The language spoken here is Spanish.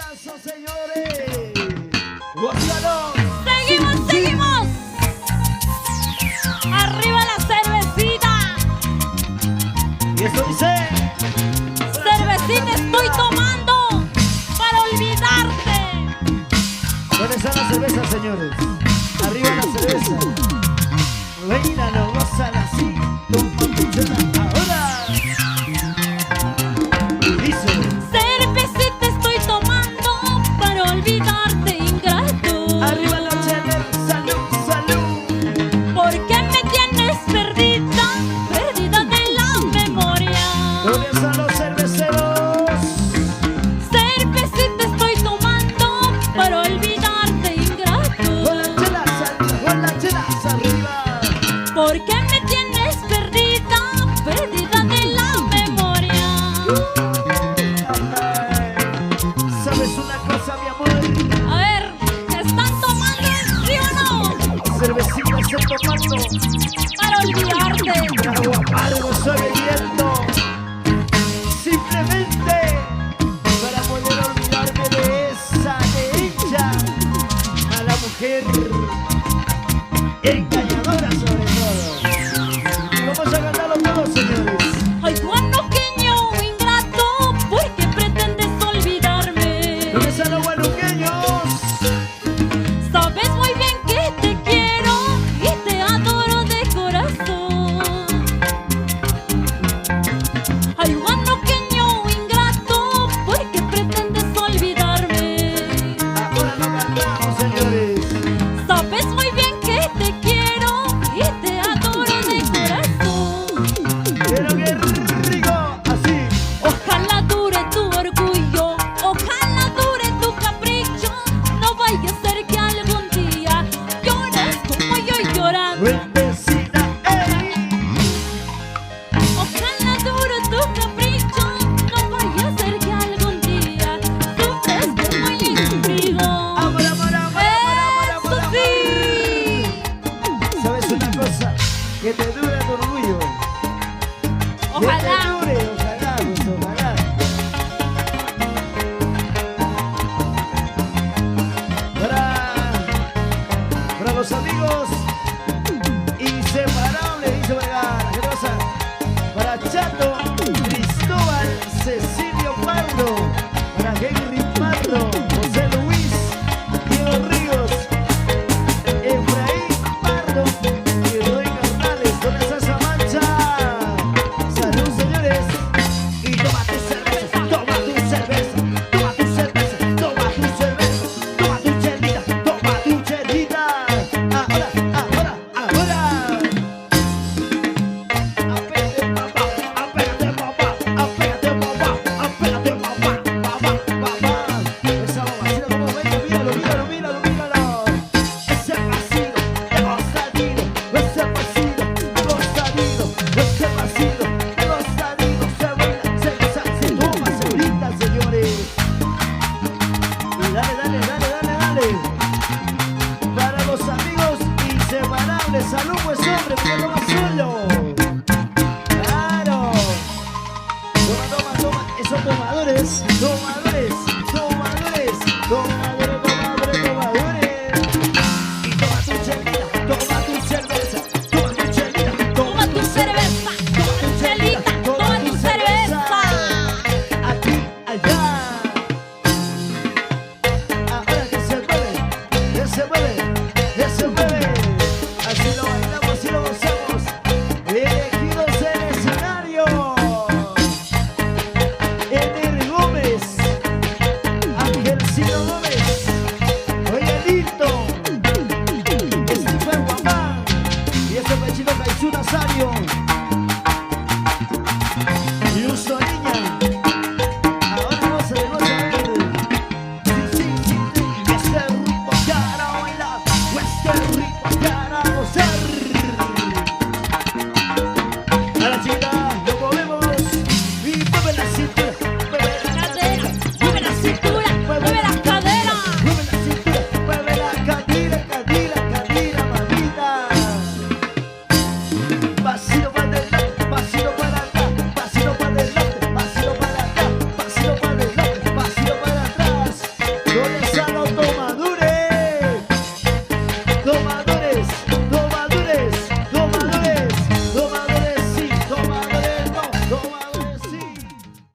abrazo, señores. ¡Gózalo! Seguimos, seguimos. Arriba la cervecita. Y eso dice. Cervecita estoy tomando para olvidarte. ¿Dónde están las cervezas, señores? Arriba la cerveza. Bailalo, gózala así. Toma tu chela ahora. Y dice. Cervecita estoy tomando para olvidarte, ingrato. Arriba la chela, salud, salud. ¿Por qué me tienes perdida, perdida de la memoria? ¿Dónde están los cerveceros? Cervecita estoy tomando para olvidarte, ingrato. Con las chelas arriba. ¿Por qué me tienes perdida, perdida de la memoria? ¿Sabes una cosa, mi amor? A ver, ¿están tomando sí o no? Cervecita estoy tomando. Para olvidarte. Trago amargo estoy bebiendo. Simplemente para poder olvidarme de esa, de ella. A la mujer engañadora sobre todo. Vamos a cantarlo todos, señores. Ay, guanuqueño ingrato, ¿por qué pretendes olvidarme? ¿Dónde están los guanuqueños? Sabes muy bien que te quiero y te adoro de corazón. Ay, guanuqueño ingrato, ¿por qué pretendes olvidarme? Ahora no cantamos, señores. Sabes muy bien que te quiero y te adoro de corazón. Pero qué rico, así. Ojalá dure tu orgullo, ojalá dure tu capricho. No vaya a ser que algún día llores como yo llorando. Buen vecina, ey. Ojalá dure tu capricho, no vaya a ser que algún día sufres como yo sufrigo. Amor, amor, amor, amor, amor, ¡Eso amor, sí! amor. ¿Sabes una cosa? Que te dure tu orgullo. Que Ojalá. te dure, ojalá, pues, ojalá. Para los amigos inseparables, dice Vergara. ¿Qué pasa? Para Chato, Cristóbal, Cecilio Pardo, para Henry Pardo, José Luis, Diego Ríos, Efraín Pardo y Rubén Carnales. ¿Dónde está esa mancha? Salud, señores. Y toma tu cerveza, toma tu cerveza, toma tu cerveza, toma tu cerveza, toma tu chelita, toma tu chelita. Ahora, ahora, ahora. Apégate, papá, apégate, papá, apégate, papá, apégate, papá, papá, papá. Esa mamacita como venga, míralo, míralo, míralo, míralo. Ese pasito, gozadito, ese pasito, gozadito, ese pasito, gozadito. Se baila, se goza, se toma, se brinda, señores. Y dale, dale, dale, dale, dale. Para los amigos inseparables, salud pues hombre, porque toma solo. Claro. Toma, toma, toma, esos tomadores, tomadores.